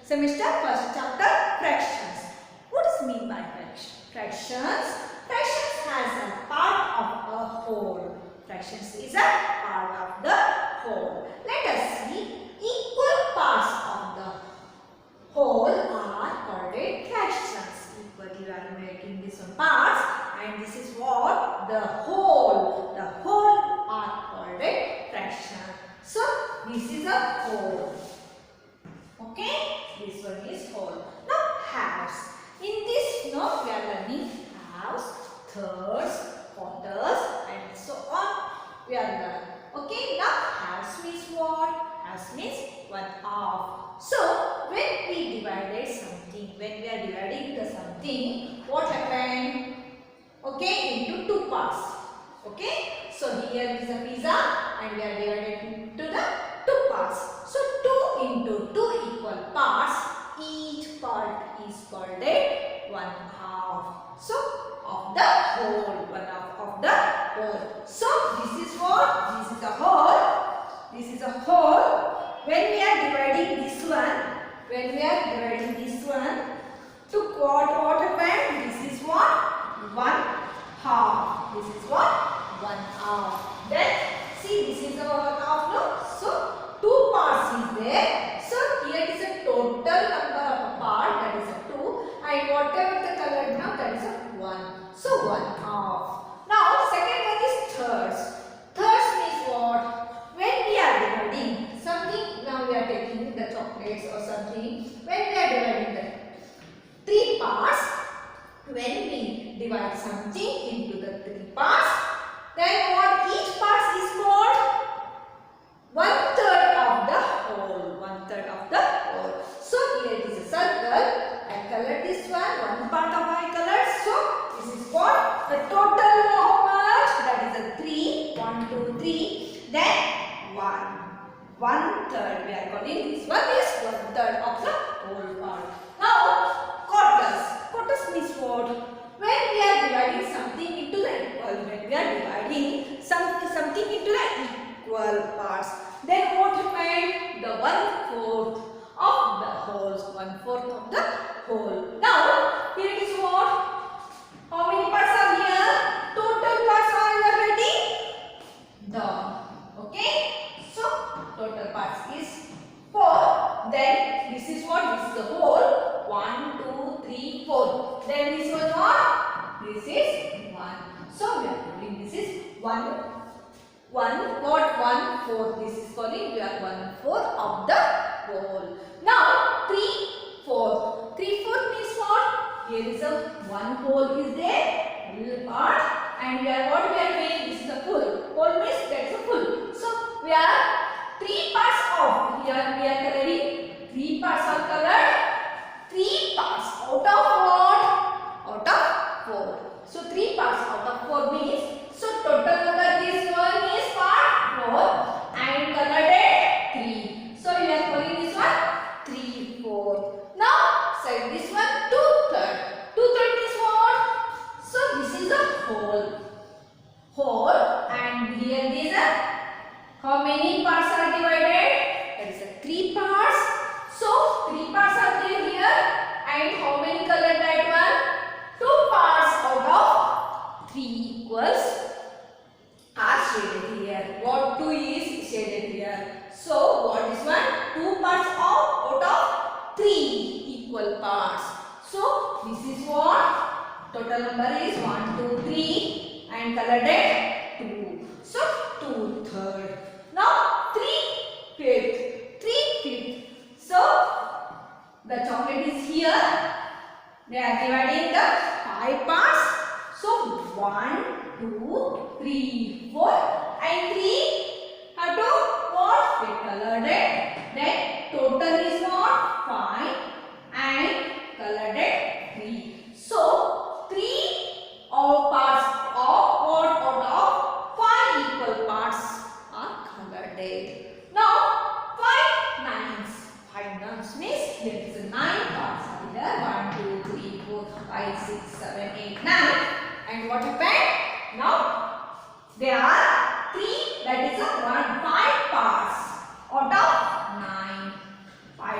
semester first chapter fractions. What is mean by fractions? Fractions has a part of a whole. Fractions is a part of the whole. Let us see equal parts of the whole are called fractions. Equally we are making this one parts and this is what the whole. The whole are called a fraction. So this is a whole. Okay, this one is whole. Now halves. In this we are learning halves, thirds, quarters and so on. We are learning. Okay, now halves means what? Halves means 1/2. So when we divided something, when we are dividing the something, what happened? Okay, into two parts. Okay, so here is a pizza and we are divided into the two parts. So 2 into 2 equal parts. Each part is called a 1/2. So of the whole, 1/2 of the whole. So this is what? This is a whole. This is a whole. When we are dividing this one, to what happened? This is what? 1/2. This is what? 1/2. Then see, this is the 1/2. No? So 2 parts is there. So here is a total number of a part, that is a 2, and whatever the color now, that is a 1. So 1/2. Now second one is thirds. Thirds means what? When we are dividing something, now we are taking the chocolates or something. When we are dividing the 3 parts, when we divide something into the 3 parts, then what? Each part is called 1/3 of the whole. 1/3 of the whole. So here it is a circle. I colored this one part of I colored. So this is what? The total how much? That is a 3. 1, 2, 3. Then 1. 1/3. We are calling this one is 1/3 of the whole part. Now quarters. Quarters means what? When we are dividing something into the equal, when we are dividing something into the equal parts, then what happened? The 1/4 of the whole. 1/4 of the whole. Now here it is what? How many parts are here? Total parts are you ready? Down. Okay. So total parts is 4. Then this is what? This is the whole. 1, 2, 3, 4. Then this was what? This is 1. So we are calling this is 1. 1, not 1/4. This is calling we are 1/4 of the whole. Now 3/4. 3/4 means what? Here is a 1 whole is there, little part, and we are what we are doing? This is a full. Whole means that's a full. So we are 3 parts of. Here we are coloring 3 parts are colored. 3 parts out of what? Out of 4. So 3 parts out of 4 means, so total number this one is part 4 and colored at 3. So you are calling this one 3/4. Now say this one 2/3. 2/3 is what? So this is a whole. Whole and here is a how many parts are divided? That is a 3 parts. So 3 parts are there here and how many colored that one? 2 parts out of 3 equals are shaded here. What 2 is shaded here. So what is one? 2 parts out of 3 equal parts. So this is what? Total number is 1, 2, 3 and colored at 2. So 2/3. Now 3/5. 3/5. So the chocolate is here. They are dividing the 5 parts. So 1, 2, 3, 4 and 3 have to what? They colored it. Then total is what? 5 and colored it 3. So 3 all parts of what? Out of 5 equal parts are colored it. Now 5 nines. 5 nines means there is a 9 parts here. 1, 2, 3, 4, 5, 6, 7, 8, 9. And what happened? Now there are 3, that is a 5 parts out of 9. 5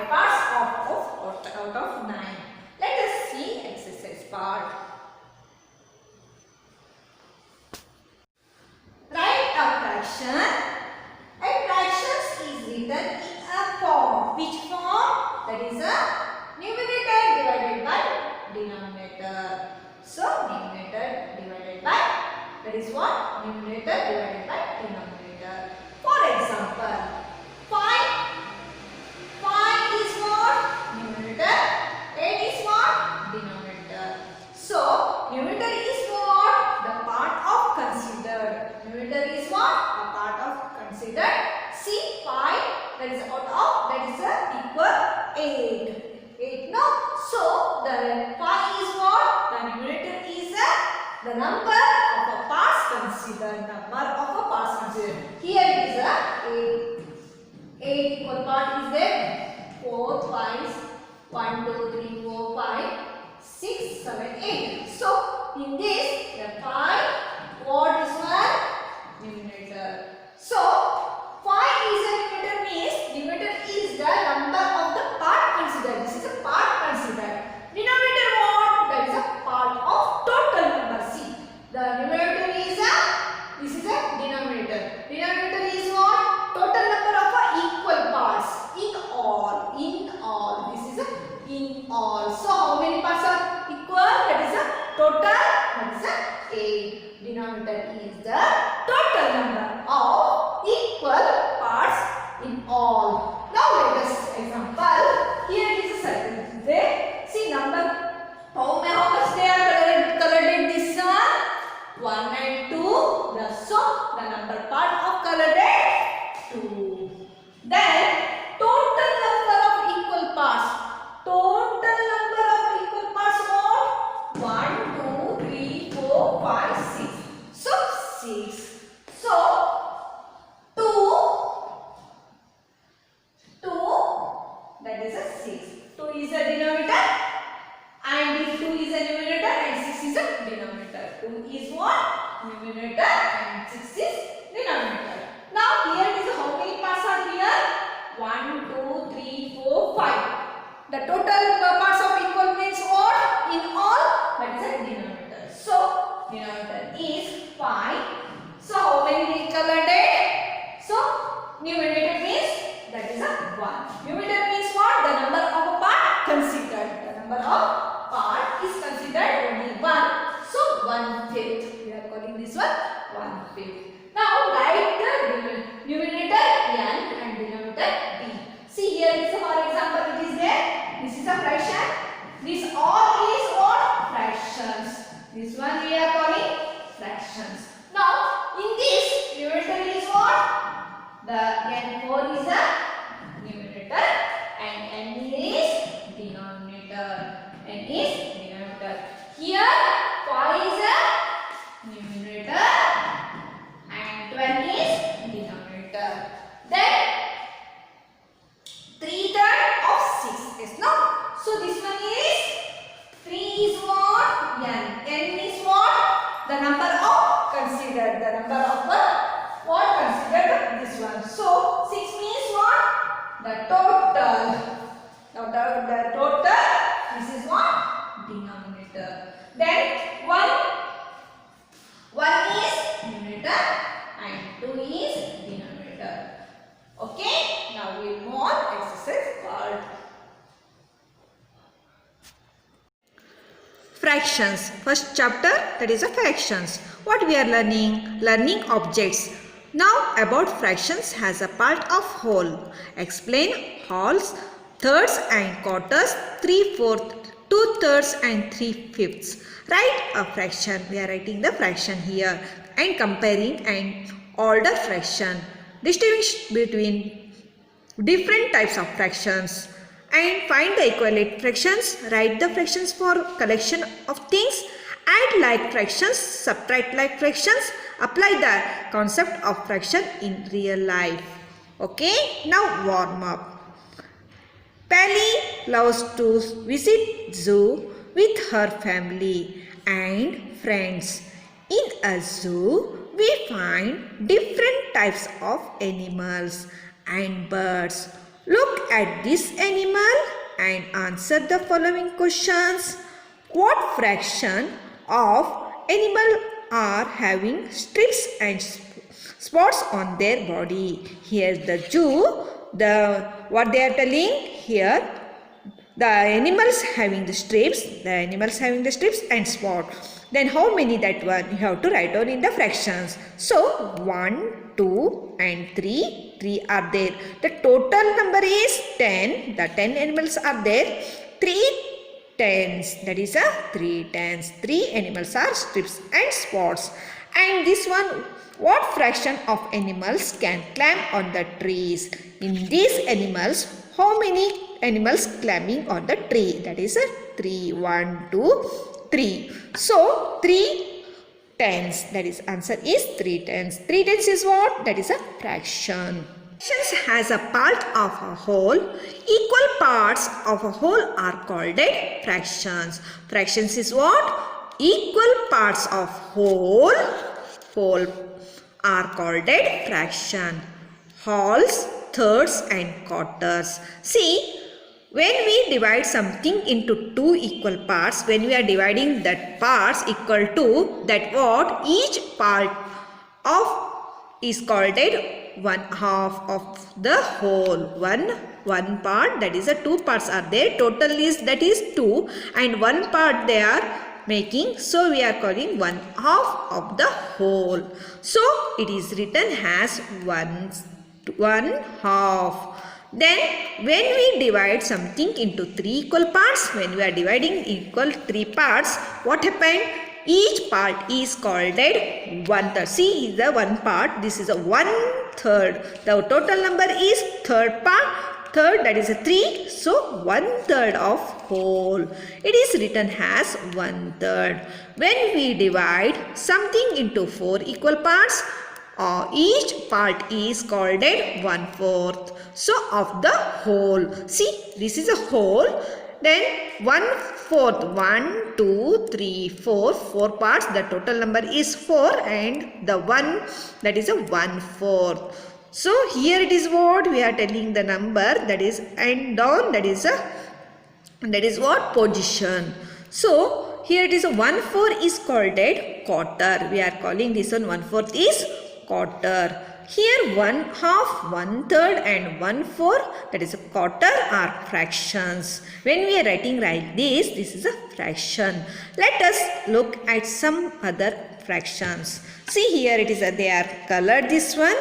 that is out of, that is equal 8. 8 no? So the 5 is what? The numerator is the number of a parts considered. Number of a parts considered. Here it is 8. 8 equal part is there. 4, 5, 1, 2, 3, 4, 5, 6, 7, 8. So in this the 5, what is one? Numerator. So 5 is a numerator means numerator is the number of the part considered. This is a part considered. Denominator what? That is a part of total number. See, the numerator is this is a denominator. Denominator is what? Total number of equal parts. In all. This is a in all. So how many parts are equal? That is a total. That is a 8. Denominator is the total number of equal parts in all. Now let us example. Here it is a circle. There, see number. How much they are colored in this one? 1 and 2. So the number part of colored 2. Then total number of equal parts. Total number of equal parts what? 1, 2, 3, 4, 5, 6. So 6. So 2, that is a 6. 2 is a denominator and if 2 is a numerator and 6 is a denominator. 2 is what? Numerator and 6 is denominator. Now here is how many parts are here? 1, 2, 3, 4, 5. The total parts of equal means what? In all, that is a denominator. So denominator is 5. So how many colored it? So numerator means that is a 1. Numerator means what? The number of a part considered. The number of part is considered only 1. So 1/5. We are calling this one 1/5. Now write the numerator n and denominator d. See here is for example it is there. This is a fraction. This all is what? Fractions. This one we are calling fractions. Now in this numerator is what? The n4 is a numerator and n is denominator. N is denominator. Here 5 is a numerator and 12 is denominator. Then 3/3 of 6 is no. So this one is 3 is what? N. N is what? The number of considered. The number of what considered this one. So 6 means what? The total. Now the total. This is what? Denominator. Then 1 is numerator and 2 is denominator. Okay. Now we move on. Exercise called fractions. First chapter, that is a fractions. What we are learning? Learning objects. Now about fractions has a part of whole. Explain wholes, thirds and quarters, 3/4, 2/3 and 3/5. Write a fraction. We are writing the fraction here and comparing an order fraction. Distinguish between different types of fractions and find the equivalent fractions. Write the fractions for collection of things. Add like fractions, subtract like fractions. Apply the concept of fraction in real life. Okay, now warm up. Pally loves to visit zoo with her family and friends. In a zoo, we find different types of animals and birds. Look at this animal and answer the following questions. What fraction of animal are having strips and spots on their body? Here the zoo, what they are telling here, the animals having the strips, and spot. Then how many that one you have to write down in the fractions. So 1, 2 and 3. 3 are there. The total number is 10. The 10 animals are there. 3 tens. That is a 3 tens. 3 animals are strips and spots. And this one What fraction of animals can climb on the trees? In these animals, how many animals climbing on the tree? That is a 3. 1, 2, 3. So 3 tenths. That is answer is 3 tenths. 3 tenths is what? That is a fraction. Fractions has a part of a whole. Equal parts of a whole are called fractions. Fractions is what? Equal parts of whole are called fraction. Wholes, thirds and quarters. See, when we divide something into two equal parts, when we are dividing that parts equal to that what? Each part of is called one half of the whole. One part, that is a two parts are there. Total is that is 2 and one part they are making. So we are calling one half of the whole. So it is written as one half. Then when we divide something into 3 equal parts, when we are dividing equal 3 parts, what happened? Each part is called 1/3. See the one part, this is a 1/3. The total number is third part. Third, that is a 3. So 1/3 of whole. It is written as 1/3. When we divide something into 4 equal parts, each part is called 1/4. So of the whole. See, this is a whole. Then 1/4. 1, 2, 3, 4. 4 parts. The total number is 4 and the 1, that is a 1/4. So here it is what we are telling the number, that is and down, that is what? Position. So here it is a 1/4 is called quarter. We are calling this one 1/4 is quarter. Here 1/2, 1/3 and 1/4, that is a quarter, are fractions. When we are writing like this is a fraction. Let us look at some other fractions. See here it is they are colored this one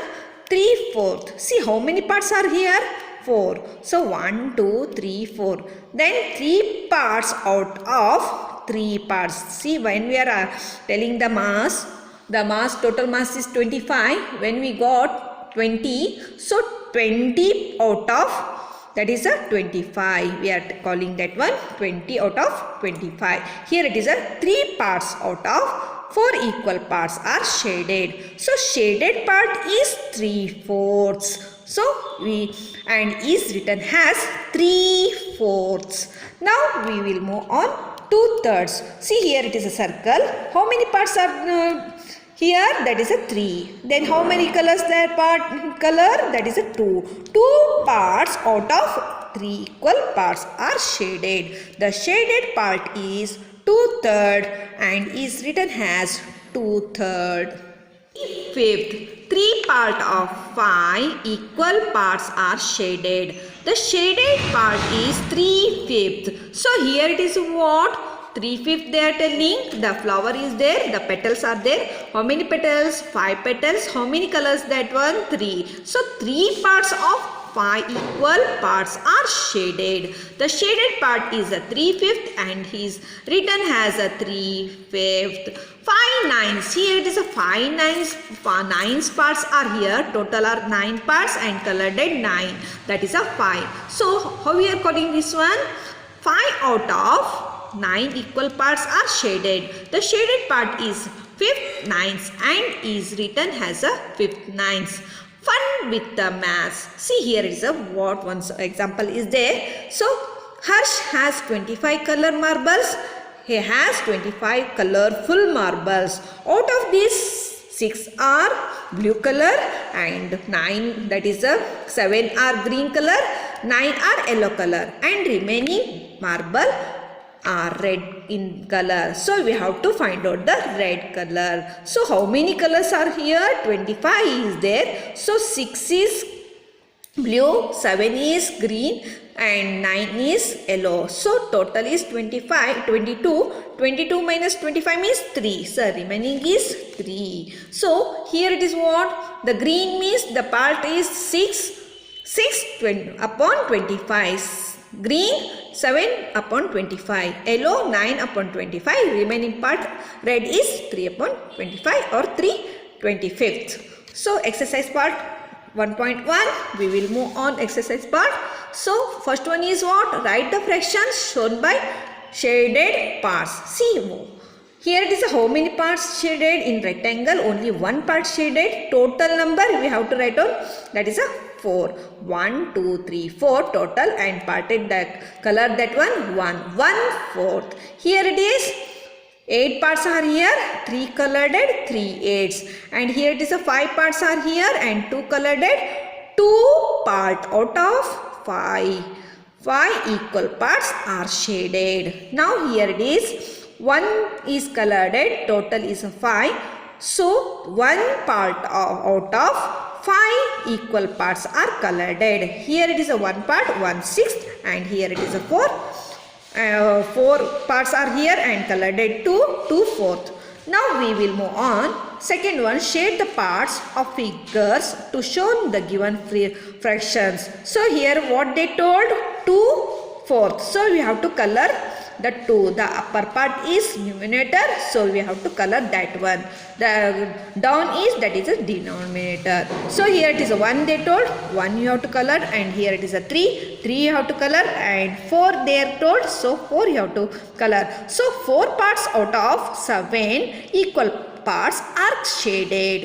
3/4. See how many parts are here? 4. So 1, 2, 3, 4. Then 3 parts out of 3 parts. See when we are telling the mass total mass is 25. When we got 20, so 20 out of, that is a 25. We are calling that one 20 out of 25. Here it is a 3 parts out of 4 equal parts are shaded. So shaded part is 3/4. So and is written as 3/4. Now we will move on 2/3. See here it is a circle. How many parts are here? That is a 3. Then how many colors that part color? That is a 2. 2 parts out of 3 equal parts are shaded. The shaded part is 2/3 and is written as 2/3. 5th, 3 part of 5 equal parts are shaded. The shaded part is 3/5. So here it is what? 3/5 they are telling. The flower is there, the petals are there. How many petals? 5 petals. How many colors that one? 3. So 3 parts of 5 equal parts are shaded. The shaded part is a 3/5 and is written as a 3/5. 5 nines. Here it is a 5 nines. 9 parts are here. Total are 9 parts and colored 9. That is a 5. So how we are calling this one? 5 out of 9 equal parts are shaded. The shaded part is 5th nines and is written as a 5th nines. Fun with the mass. See here is a what one example is there. So Harsh has 25 color marbles. He has 25 colorful marbles. Out of these 6 are blue color and 9, that is a 7 are green color, 9 are yellow color and remaining marble are red in color. So we have to find out the red color. So how many colors are here? 25 is there. So 6 is blue, 7 is green and 9 is yellow. So total is 25, 22. 22 minus 25 means 3. So remaining is 3. So here it is what? The green means the part is 6 upon 25. Green 7 upon 25. Yellow 9 upon 25. Remaining part red is 3 upon 25 or 3 25th. So exercise part 1.1, we will move on exercise part. So first one is what? Write the fractions shown by shaded parts. See, here it is how many parts shaded in rectangle, only one part shaded. Total number we have to write on, that is a 4. 1, 2, 3, 4 total, and parted that color, that one 1/4. Here it is 8 parts are here, 3 colored, 3 8s, and here it is a 5 parts are here and 2 colored, 2 part out of 5. 5 equal parts are shaded. Now here it is 1 is colored, total is a 5. So 1 part out of 5 equal parts are colored. Here it is a 1 part, 1/6, and here it is a 4. 4 parts are here and colored 2/4. Now we will move on. Second one, shade the parts of figures to show the given fractions. So here what they told, 2/4. So we have to color the 2. The upper part is numerator, so we have to color that one. The down is, that is a denominator. So here it is a 1 they told, 1 you have to color, and here it is a 3 you have to color, and 4 they are told, so 4 you have to color. So 4 parts out of 7 equal parts are shaded.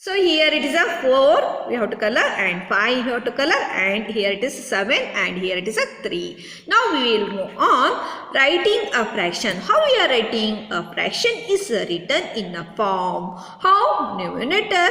So here it is a 4 we have to color, and 5 you have to color, and here it is 7, and here it is a 3. Now we will move on writing a fraction. How we are writing a fraction is written in a form. How? Numerator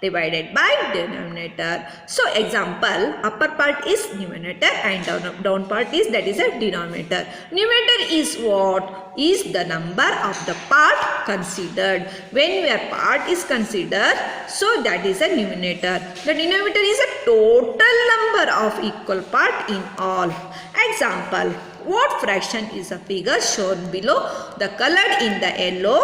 divided by denominator. So example, upper part is numerator and down part is, that is a denominator. Numerator is what? Is the number of the part considered. When your part is considered, so that is a numerator. The denominator is a total number of equal part in all. Example, what fraction is a figure shown below? The colored in the yellow.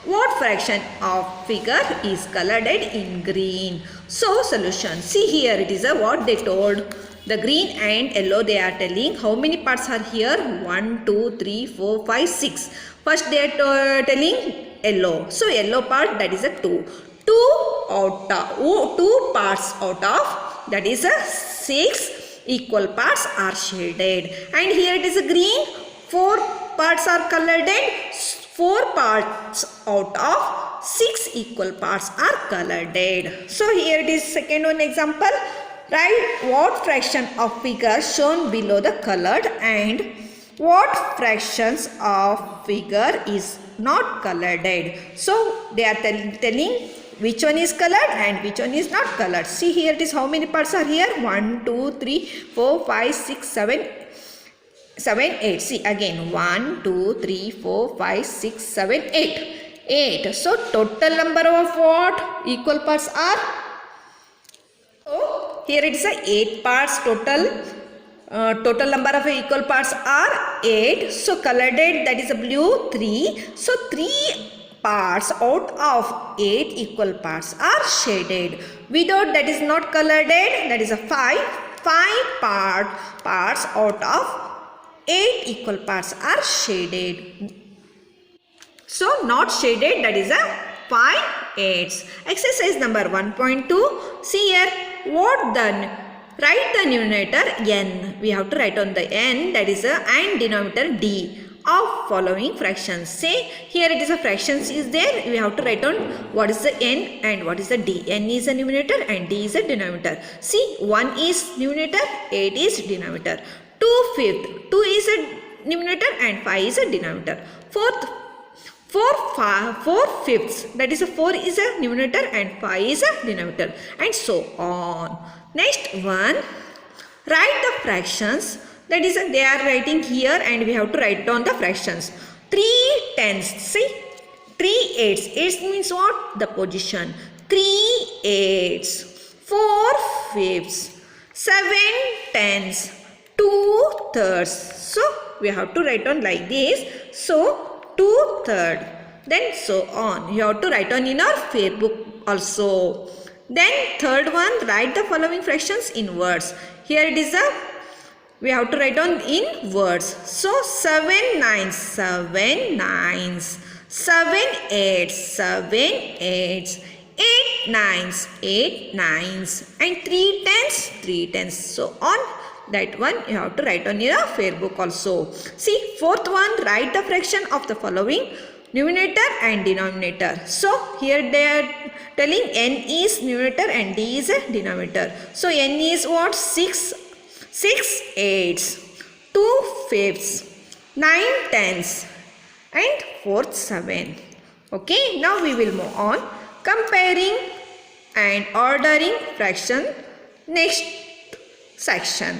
What fraction of figure is colored in green? So solution. See here it is a what they told. The green and yellow they are telling how many parts are here. 1, 2, 3, 4, 5, 6. First they are telling yellow. So yellow part, that is a 2. 2 parts out of, that is a 6 equal parts are shaded. And here it is a green. 4 parts are colored in. 4 parts out of 6 equal parts are colored. So here it is second one example. Write what fraction of figure shown below the colored and what fractions of figure is not colored. So they are telling which one is colored and which one is not colored. See here it is how many parts are here. 1, 2, 3, 4, 5, 6, 7, 8. See again 1, 2, 3, 4, 5, 6, 7, 8. So total number of what? Equal parts are. So here it is a 8 parts total. Total number of equal parts are 8. So colored, that is a blue, 3. So 3 parts out of 8 equal parts are shaded. Without, that is not colored, that is a 5. 5 parts out of 8 equal parts are shaded. So not shaded, that is a 5 8s. Exercise number 1.2. See here what the write the numerator n. We have to write on the n, that is a, and denominator d of following fractions. Say here it is a fractions is there. We have to write on what is the n and what is the d. N is a numerator and d is a denominator. See 1 is numerator, 8 is denominator. 2/5, 2 is a numerator and 5 is a denominator. 4/5, that is a 4 is a numerator and 5 is a denominator, and so on. Next one, write the fractions, that is they are writing here and we have to write down the fractions. 3/10, see 3/8, 8 means what? The position. 3/8, 4/5, 7/10, 2/3. So we have to write on like this. So 2/3, then so on. You have to write on in our fair book also. Then third one, write the following fractions in words. Here it is a, we have to write on in words. So 7 9s, 7 9s, 7 eights, 7 eights, 8 nines, 8 nines, and 3 tens, 3 tens. So on that one you have to write on your fair book also. See, fourth one, write the fraction of the following numerator and denominator. So here they are telling n is numerator and d is a denominator. So n is what? 6 eighths, 2 fifths, 9 tenths, and 4th 7. Okay, now we will move on comparing and ordering fraction next section.